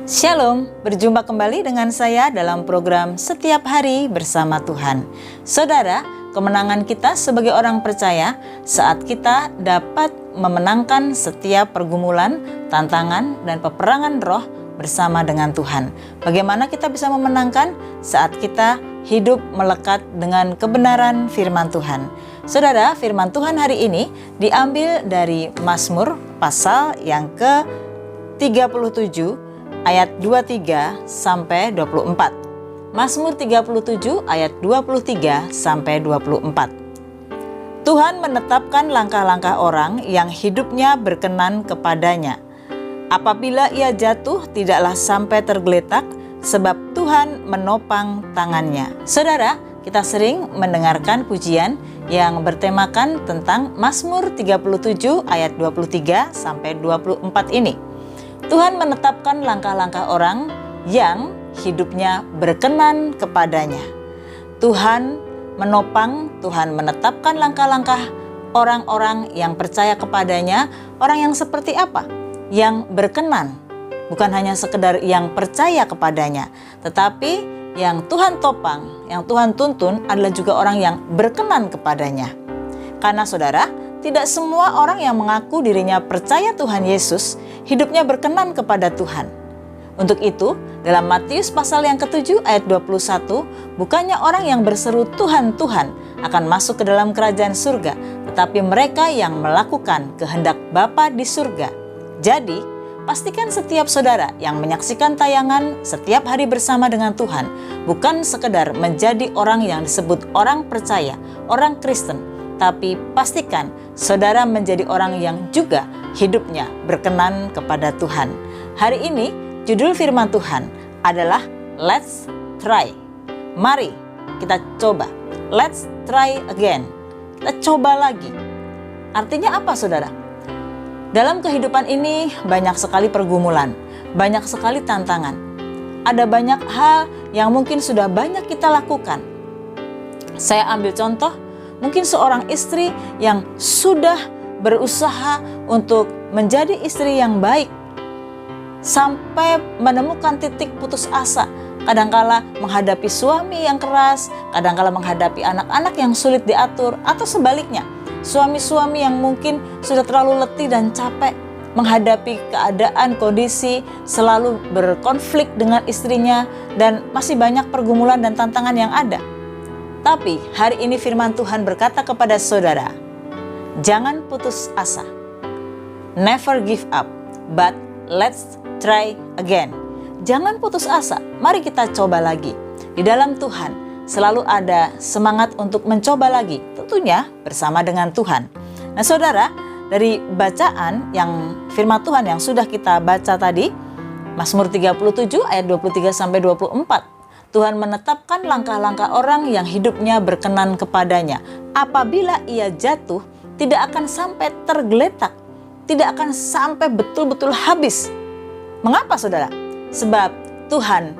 Shalom, berjumpa kembali dengan saya dalam program Setiap Hari Bersama Tuhan. Saudara, kemenangan kita sebagai orang percaya saat kita dapat memenangkan setiap pergumulan, tantangan, dan peperangan roh bersama dengan Tuhan. Bagaimana kita bisa memenangkan saat kita hidup melekat dengan kebenaran firman Tuhan. Saudara, firman Tuhan hari ini diambil dari Mazmur pasal yang ke-37 ayat 23 sampai 24. Mazmur 37 ayat 23 sampai 24. Tuhan menetapkan langkah-langkah orang yang hidupnya berkenan kepadanya. Apabila ia jatuh, tidaklah sampai tergeletak, sebab Tuhan menopang tangannya. Saudara, kita sering mendengarkan pujian yang bertemakan tentang Mazmur 37 ayat 23 sampai 24 ini. Tuhan menetapkan langkah-langkah orang yang hidupnya berkenan kepadanya. Tuhan menopang, Tuhan menetapkan langkah-langkah orang-orang yang percaya kepadanya. Orang yang seperti apa? Yang berkenan. Bukan hanya sekedar yang percaya kepadanya, tetapi yang Tuhan topang, yang Tuhan tuntun adalah juga orang yang berkenan kepadanya. Karena saudara, tidak semua orang yang mengaku dirinya percaya Tuhan Yesus, hidupnya berkenan kepada Tuhan. Untuk itu, dalam Matius pasal yang ke-7 ayat 21, bukannya orang yang berseru Tuhan, Tuhan akan masuk ke dalam kerajaan surga, tetapi mereka yang melakukan kehendak Bapa di surga. Jadi, pastikan setiap saudara yang menyaksikan tayangan Setiap Hari Bersama dengan Tuhan bukan sekedar menjadi orang yang disebut orang percaya, orang Kristen, tapi pastikan saudara menjadi orang yang juga hidupnya berkenan kepada Tuhan. Hari ini judul firman Tuhan adalah Let's Try. Mari kita coba. Let's try again. Kita coba lagi. Artinya apa, saudara? Dalam kehidupan ini banyak sekali pergumulan, banyak sekali tantangan. Ada banyak hal yang mungkin sudah banyak kita lakukan. Saya ambil contoh, mungkin seorang istri yang sudah berusaha untuk menjadi istri yang baik, sampai menemukan titik putus asa. Kadangkala menghadapi suami yang keras, kadangkala menghadapi anak-anak yang sulit diatur, atau sebaliknya. Suami-suami yang mungkin sudah terlalu letih dan capek menghadapi keadaan, kondisi, selalu berkonflik dengan istrinya, dan masih banyak pergumulan dan tantangan yang ada. Tapi hari ini firman Tuhan berkata kepada saudara, jangan putus asa. Never give up, but let's try again. Jangan putus asa, mari kita coba lagi. Di dalam Tuhan selalu ada semangat untuk mencoba lagi, tentunya bersama dengan Tuhan. Nah saudara, dari bacaan yang firman Tuhan yang sudah kita baca tadi, Mazmur 37 ayat 23 sampai 24, Tuhan menetapkan langkah-langkah orang yang hidupnya berkenan kepadanya. Apabila ia jatuh, tidak akan sampai tergeletak, tidak akan sampai betul-betul habis. Mengapa saudara? Sebab Tuhan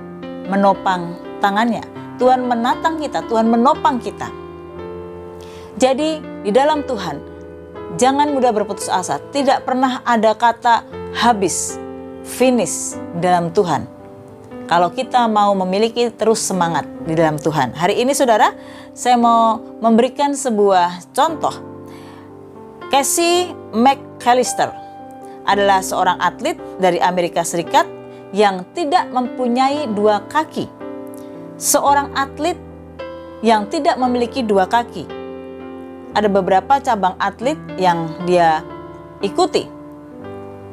menopang tangannya. Tuhan menatang kita, Tuhan menopang kita. Jadi di dalam Tuhan, jangan mudah berputus asa. Tidak pernah ada kata habis, finish dalam Tuhan. Kalau kita mau memiliki terus semangat di dalam Tuhan. Hari ini saudara, saya mau memberikan sebuah contoh. Casey McAllister adalah seorang atlet dari Amerika Serikat yang tidak mempunyai dua kaki. Seorang atlet yang tidak memiliki dua kaki. Ada beberapa cabang atlet yang dia ikuti.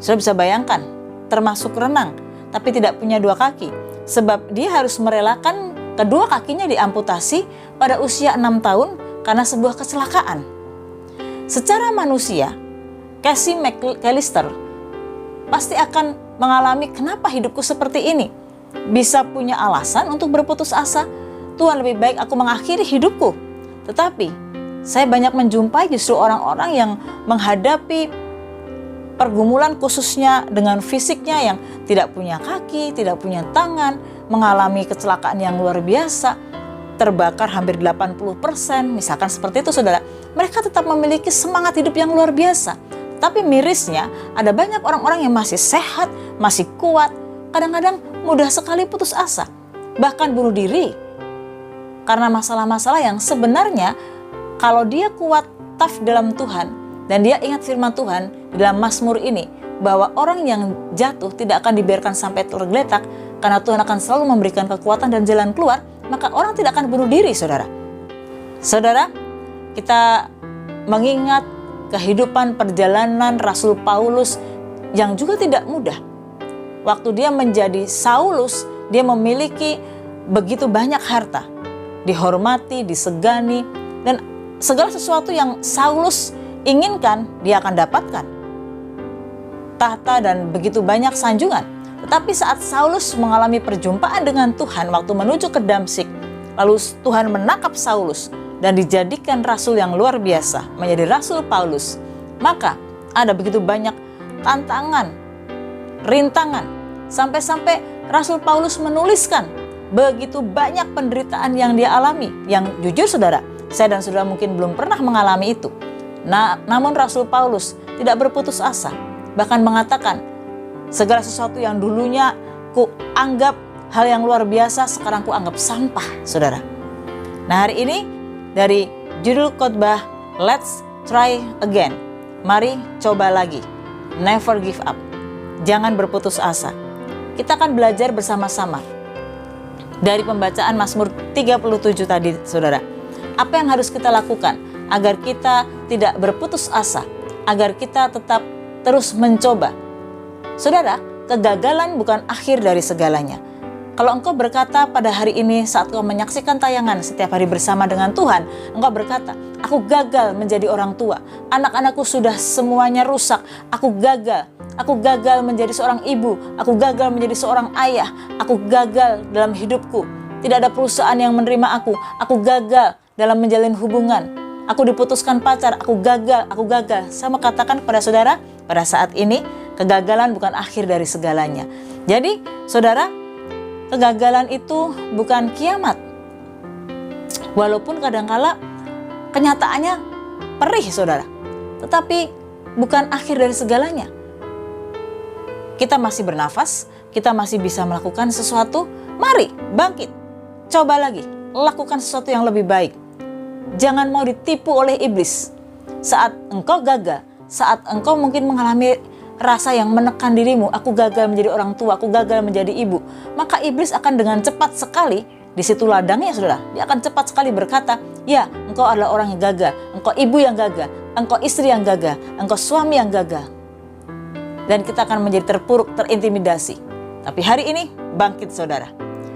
Sudah bisa bayangkan, termasuk renang, tapi tidak punya dua kaki. Sebab dia harus merelakan kedua kakinya diamputasi pada usia 6 tahun karena sebuah kecelakaan. Secara manusia, Casey McAllister pasti akan mengalami kenapa hidupku seperti ini. Bisa punya alasan untuk berputus asa. Tuhan, lebih baik aku mengakhiri hidupku. Tetapi saya banyak menjumpai justru orang-orang yang menghadapi pergumulan khususnya dengan fisiknya yang tidak punya kaki, tidak punya tangan, mengalami kecelakaan yang luar biasa, terbakar hampir 80%, misalkan seperti itu saudara. Mereka tetap memiliki semangat hidup yang luar biasa. Tapi mirisnya ada banyak orang-orang yang masih sehat, masih kuat, kadang-kadang mudah sekali putus asa, bahkan bunuh diri. Karena masalah-masalah yang sebenarnya kalau dia kuat, tough dalam Tuhan, dan dia ingat firman Tuhan di dalam Mazmur ini, bahwa orang yang jatuh tidak akan dibiarkan sampai tergeletak, karena Tuhan akan selalu memberikan kekuatan dan jalan keluar, maka orang tidak akan bunuh diri, saudara. Saudara, kita mengingat kehidupan perjalanan Rasul Paulus yang juga tidak mudah. Waktu dia menjadi Saulus, dia memiliki begitu banyak harta, dihormati, disegani, dan segala sesuatu yang Saulus inginkan dia akan dapatkan. Tahta dan begitu banyak sanjungan. Tetapi saat Saulus mengalami perjumpaan dengan Tuhan waktu menuju ke Damsyik, lalu Tuhan menangkap Saulus dan dijadikan rasul yang luar biasa, menjadi Rasul Paulus. Maka ada begitu banyak tantangan, rintangan, sampai-sampai Rasul Paulus menuliskan begitu banyak penderitaan yang dia alami, yang jujur saudara, saya dan saudara mungkin belum pernah mengalami itu. Namun Rasul Paulus tidak berputus asa, bahkan mengatakan segala sesuatu yang dulunya ku anggap hal yang luar biasa, sekarang ku anggap sampah, saudara. Nah, hari ini dari judul khotbah Let's Try Again, mari coba lagi, never give up, jangan berputus asa. Kita akan belajar bersama-sama dari pembacaan Mazmur 37 tadi, saudara. Apa yang harus kita lakukan agar kita tidak berputus asa, agar kita tetap terus mencoba. Saudara, kegagalan bukan akhir dari segalanya. Kalau engkau berkata pada hari ini saat engkau menyaksikan tayangan setiap hari bersama dengan Tuhan, engkau berkata, aku gagal menjadi orang tua, anak-anakku sudah semuanya rusak, aku gagal menjadi seorang ibu, aku gagal menjadi seorang ayah, aku gagal dalam hidupku, tidak ada perusahaan yang menerima aku gagal dalam menjalin hubungan, aku diputuskan pacar, aku gagal. Saya mau katakan kepada saudara, pada saat ini kegagalan bukan akhir dari segalanya. Jadi saudara, kegagalan itu bukan kiamat. Walaupun kadangkala kenyataannya perih, saudara, tetapi bukan akhir dari segalanya. Kita masih bernafas, kita masih bisa melakukan sesuatu. Mari bangkit, coba lagi, lakukan sesuatu yang lebih baik. Jangan mau ditipu oleh iblis. Saat engkau gagal, saat engkau mungkin mengalami rasa yang menekan dirimu, aku gagal menjadi orang tua, aku gagal menjadi ibu, maka iblis akan dengan cepat sekali, di situ ladangnya saudara, dia akan cepat sekali berkata, ya engkau adalah orang yang gagal, engkau ibu yang gagal, engkau istri yang gagal, engkau suami yang gagal. Dan kita akan menjadi terpuruk, terintimidasi. Tapi hari ini bangkit saudara.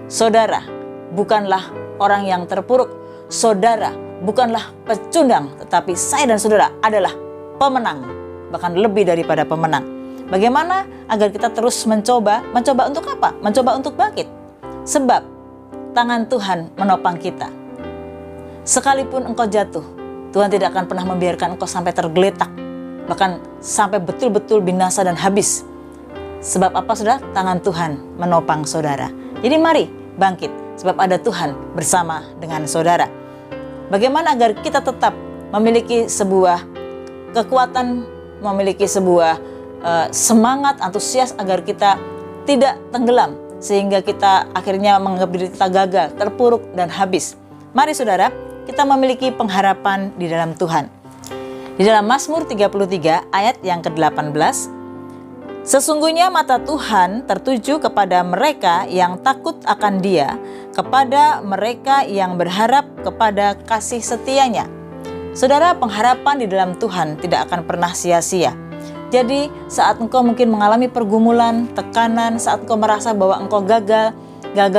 Saudara bukanlah orang yang terpuruk, saudara bukanlah pecundang, tetapi saya dan saudara adalah pemenang, bahkan lebih daripada pemenang. Bagaimana agar kita terus mencoba untuk apa? Mencoba untuk bangkit. Sebab tangan Tuhan menopang kita. Sekalipun engkau jatuh, Tuhan tidak akan pernah membiarkan engkau sampai tergeletak, bahkan sampai betul-betul binasa dan habis. Sebab apa saudara? Tangan Tuhan menopang saudara. Jadi mari bangkit, sebab ada Tuhan bersama dengan saudara. Bagaimana agar kita tetap memiliki sebuah kekuatan, memiliki sebuah semangat, antusias agar kita tidak tenggelam, sehingga kita akhirnya menganggap diri kita gagal, terpuruk, dan habis. Mari saudara, kita memiliki pengharapan di dalam Tuhan. Di dalam Mazmur 33 ayat yang ke-18, sesungguhnya mata Tuhan tertuju kepada mereka yang takut akan Dia, kepada mereka yang berharap kepada kasih setianya. Saudara, pengharapan di dalam Tuhan tidak akan pernah sia-sia. Jadi saat engkau mungkin mengalami pergumulan, tekanan, saat engkau merasa bahwa engkau gagal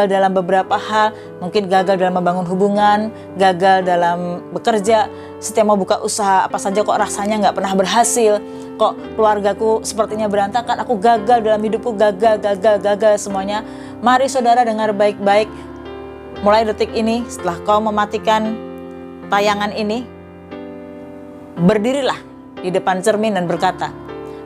dalam beberapa hal, mungkin gagal dalam membangun hubungan, gagal dalam bekerja, setiap mau buka usaha apa saja kok rasanya nggak pernah berhasil, kok keluargaku sepertinya berantakan, aku gagal dalam hidupku, gagal semuanya. Mari saudara dengar baik-baik, mulai detik ini setelah kau mematikan tayangan ini, berdirilah di depan cermin dan berkata,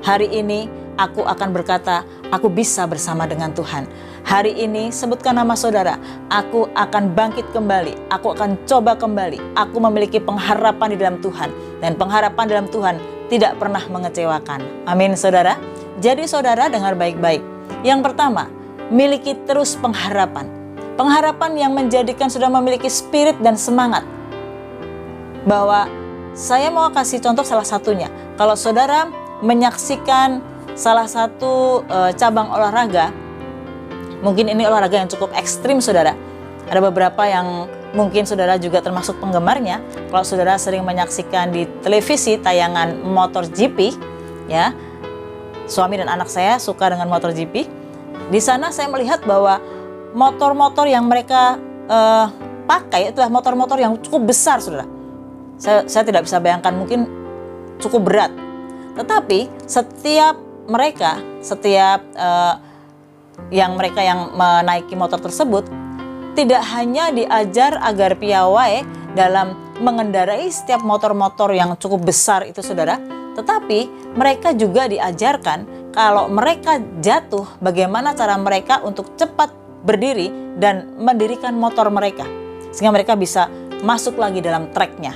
hari ini aku akan berkata, aku bisa bersama dengan Tuhan. Hari ini sebutkan nama saudara, aku akan bangkit kembali, aku akan coba kembali, aku memiliki pengharapan di dalam Tuhan. Dan pengharapan dalam Tuhan tidak pernah mengecewakan. Amin saudara. Jadi saudara dengar baik-baik. Yang pertama, miliki terus pengharapan. Pengharapan yang menjadikan saudara memiliki spirit dan semangat. Bahwa saya mau kasih contoh salah satunya. Kalau saudara menyaksikan salah satu cabang olahraga, mungkin ini olahraga yang cukup ekstrim saudara. Ada beberapa yang mungkin saudara juga termasuk penggemarnya. Kalau saudara sering menyaksikan di televisi tayangan MotoGP, ya, suami dan anak saya suka dengan MotoGP. Di sana saya melihat bahwa motor-motor yang mereka pakai itulah motor-motor yang cukup besar, saudara. Saya tidak bisa bayangkan, mungkin cukup berat. Tetapi setiap yang menaiki motor tersebut tidak hanya diajar agar piawai dalam mengendarai setiap motor-motor yang cukup besar itu, saudara, tetapi mereka juga diajarkan kalau mereka jatuh, bagaimana cara mereka untuk cepat berdiri dan mendirikan motor mereka, sehingga mereka bisa masuk lagi dalam treknya.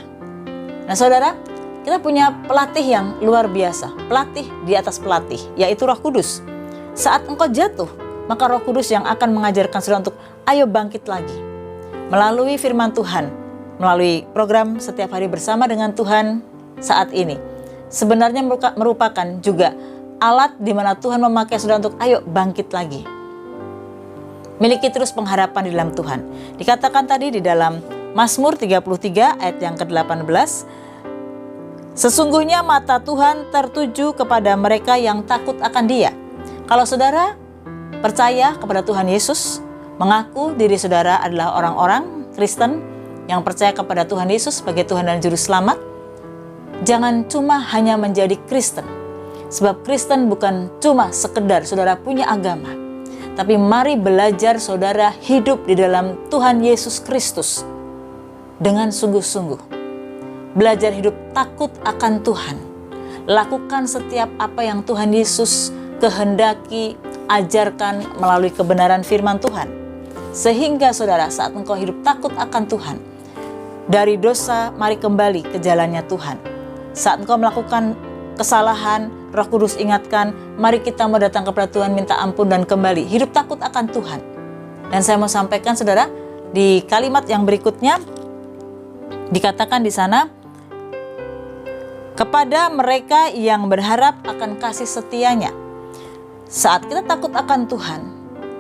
Nah saudara, kita punya pelatih yang luar biasa, pelatih di atas pelatih, yaitu Roh Kudus. Saat engkau jatuh, maka Roh Kudus yang akan mengajarkan saudara untuk ayo bangkit lagi. Melalui firman Tuhan, melalui program Setiap Hari Bersama dengan Tuhan saat ini, sebenarnya merupakan juga alat di mana Tuhan memakai saudara untuk ayo bangkit lagi. Miliki terus pengharapan di dalam Tuhan. Dikatakan tadi di dalam Mazmur 33 ayat yang ke-18, sesungguhnya mata Tuhan tertuju kepada mereka yang takut akan Dia. Kalau saudara percaya kepada Tuhan Yesus, mengaku diri saudara adalah orang-orang Kristen yang percaya kepada Tuhan Yesus sebagai Tuhan dan Juru Selamat, jangan cuma hanya menjadi Kristen. Sebab Kristen bukan cuma sekedar saudara punya agama, tapi mari belajar saudara hidup di dalam Tuhan Yesus Kristus dengan sungguh-sungguh. Belajar hidup takut akan Tuhan. Lakukan setiap apa yang Tuhan Yesus kehendaki, ajarkan melalui kebenaran firman Tuhan. Sehingga saudara saat engkau hidup takut akan Tuhan, dari dosa mari kembali ke jalannya Tuhan. Saat engkau melakukan kesalahan, Roh Kudus ingatkan, mari kita mau datang kepada Tuhan minta ampun dan kembali hidup takut akan Tuhan. Dan saya mau sampaikan saudara, di kalimat yang berikutnya dikatakan di sana, kepada mereka yang berharap akan kasih setianya. Saat kita takut akan Tuhan,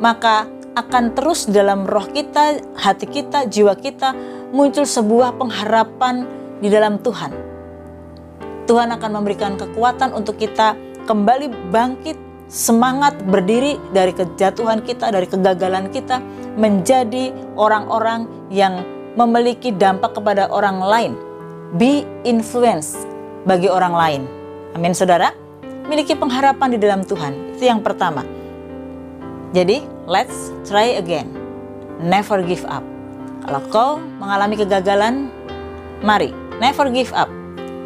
maka akan terus dalam roh kita, hati kita, jiwa kita muncul sebuah pengharapan di dalam Tuhan. Tuhan akan memberikan kekuatan untuk kita kembali bangkit, semangat berdiri dari kejatuhan kita, dari kegagalan kita, menjadi orang-orang yang memiliki dampak kepada orang lain. Be influence bagi orang lain. Amin saudara. Miliki pengharapan di dalam Tuhan. Itu yang pertama. Jadi, let's try again. Never give up. Kalau kau mengalami kegagalan, mari, never give up.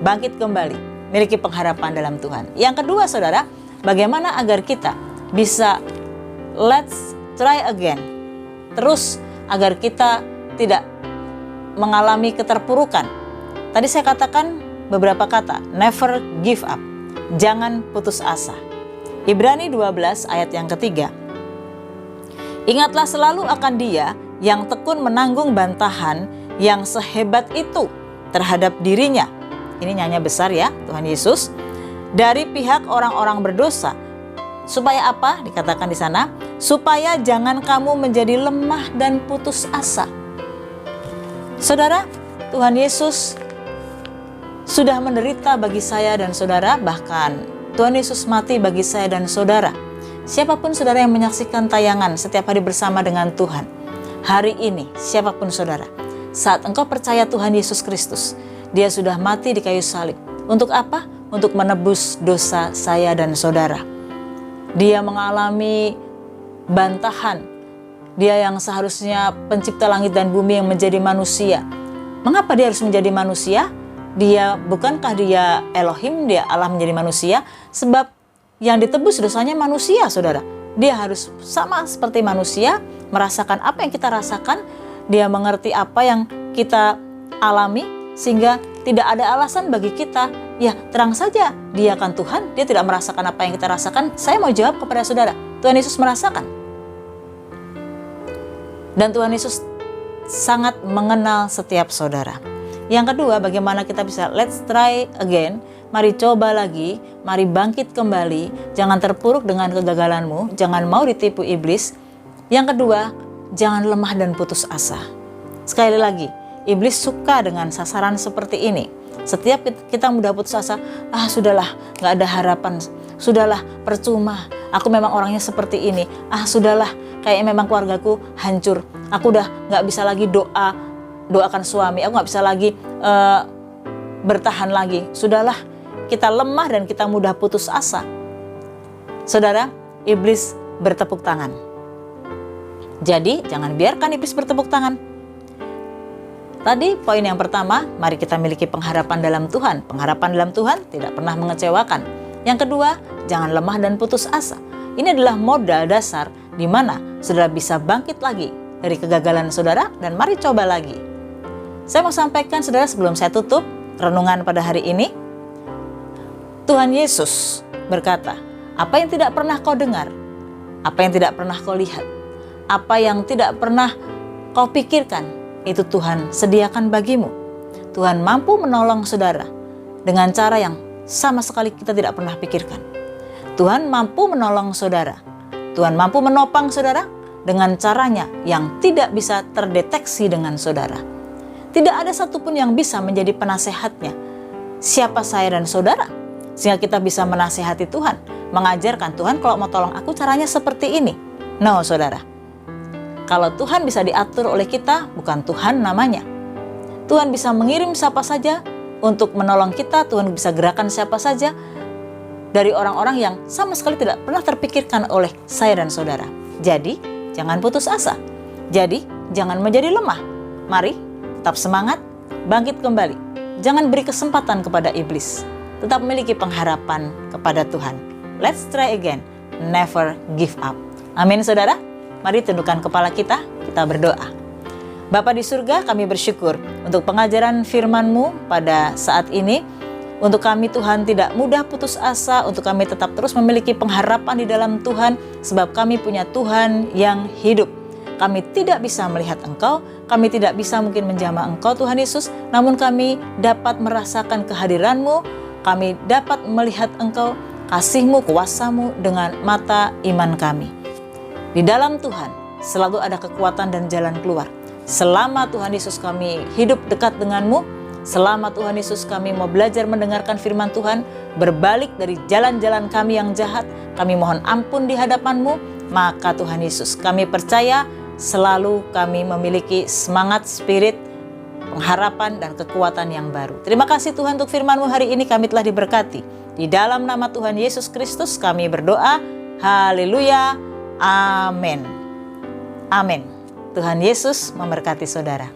Bangkit kembali, miliki pengharapan dalam Tuhan. Yang kedua saudara, bagaimana agar kita bisa let's try again. Terus agar kita tidak mengalami keterpurukan. Tadi saya katakan beberapa kata, never give up. Jangan putus asa. Ibrani 12 ayat yang ketiga. Ingatlah selalu akan Dia yang tekun menanggung bantahan yang sehebat itu terhadap dirinya. Ini nyanyi besar ya, Tuhan Yesus. Dari pihak orang-orang berdosa. Supaya apa? Dikatakan di sana, supaya jangan kamu menjadi lemah dan putus asa. Saudara, Tuhan Yesus sudah menderita bagi saya dan saudara, bahkan Tuhan Yesus mati bagi saya dan saudara. Siapapun saudara yang menyaksikan tayangan Setiap Hari Bersama dengan Tuhan, hari ini siapapun saudara, saat engkau percaya Tuhan Yesus Kristus, Dia sudah mati di kayu salib. Untuk apa? Untuk menebus dosa saya dan saudara. Dia mengalami bantahan. Dia yang seharusnya pencipta langit dan bumi yang menjadi manusia. Mengapa Dia harus menjadi manusia? Bukankah Dia Elohim, Dia Allah menjadi manusia? Sebab yang ditebus dosanya manusia, saudara. Dia harus sama seperti manusia, merasakan apa yang kita rasakan. Dia mengerti apa yang kita alami, sehingga tidak ada alasan bagi kita, ya terang saja Dia kan Tuhan, Dia tidak merasakan apa yang kita rasakan. Saya mau jawab kepada saudara, Tuhan Yesus merasakan. Dan Tuhan Yesus sangat mengenal setiap saudara. Yang kedua, bagaimana kita bisa let's try again. Mari coba lagi, mari bangkit kembali. Jangan terpuruk dengan kegagalanmu, jangan mau ditipu iblis. Yang kedua, jangan lemah dan putus asa. Sekali lagi, iblis suka dengan sasaran seperti ini. Setiap kita mudah putus asa, sudahlah, gak ada harapan. Sudahlah, percuma. Aku memang orangnya seperti ini. Sudahlah, kayaknya memang keluargaku hancur. Aku udah gak bisa lagi doakan suami. Aku gak bisa lagi bertahan lagi. Sudahlah, kita lemah dan kita mudah putus asa. Saudara, iblis bertepuk tangan. Jadi, jangan biarkan iblis bertepuk tangan. Tadi poin yang pertama, mari kita miliki pengharapan dalam Tuhan. Pengharapan dalam Tuhan tidak pernah mengecewakan. Yang kedua, jangan lemah dan putus asa. Ini adalah modal dasar di mana saudara bisa bangkit lagi dari kegagalan saudara dan mari coba lagi. Saya mau sampaikan saudara sebelum saya tutup renungan pada hari ini. Tuhan Yesus berkata, apa yang tidak pernah kau dengar, apa yang tidak pernah kau lihat, apa yang tidak pernah kau pikirkan, itu Tuhan sediakan bagimu. Tuhan mampu menolong saudara dengan cara yang sama sekali kita tidak pernah pikirkan. Tuhan mampu menolong saudara. Tuhan mampu menopang saudara dengan caranya yang tidak bisa terdeteksi dengan saudara. Tidak ada satupun yang bisa menjadi penasehatnya. Siapa saya dan saudara? Sehingga kita bisa menasehati Tuhan, mengajarkan Tuhan kalau mau tolong aku caranya seperti ini. No, saudara. Kalau Tuhan bisa diatur oleh kita, bukan Tuhan namanya. Tuhan bisa mengirim siapa saja untuk menolong kita. Tuhan bisa gerakan siapa saja dari orang-orang yang sama sekali tidak pernah terpikirkan oleh saya dan saudara. Jadi, jangan putus asa. Jadi, jangan menjadi lemah. Mari, tetap semangat, bangkit kembali. Jangan beri kesempatan kepada iblis. Tetap memiliki pengharapan kepada Tuhan. Let's try again. Never give up. Amin, saudara. Mari tundukkan kepala kita berdoa. Bapa di surga, kami bersyukur untuk pengajaran firman-Mu pada saat ini. Untuk kami Tuhan tidak mudah putus asa, untuk kami tetap terus memiliki pengharapan di dalam Tuhan, sebab kami punya Tuhan yang hidup. Kami tidak bisa melihat Engkau, kami tidak bisa mungkin menjamah Engkau Tuhan Yesus, namun kami dapat merasakan kehadiran-Mu, kami dapat melihat Engkau, kasih-Mu, kuasa-Mu dengan mata iman kami. Di dalam Tuhan selalu ada kekuatan dan jalan keluar. Selama Tuhan Yesus kami hidup dekat denganmu, selama Tuhan Yesus kami mau belajar mendengarkan firman Tuhan, berbalik dari jalan-jalan kami yang jahat, kami mohon ampun di hadapan-Mu, maka Tuhan Yesus kami percaya selalu kami memiliki semangat spirit, pengharapan dan kekuatan yang baru. Terima kasih Tuhan untuk firman-Mu hari ini, kami telah diberkati. Di dalam nama Tuhan Yesus Kristus kami berdoa, haleluya, amin. Amin. Tuhan Yesus memberkati saudara.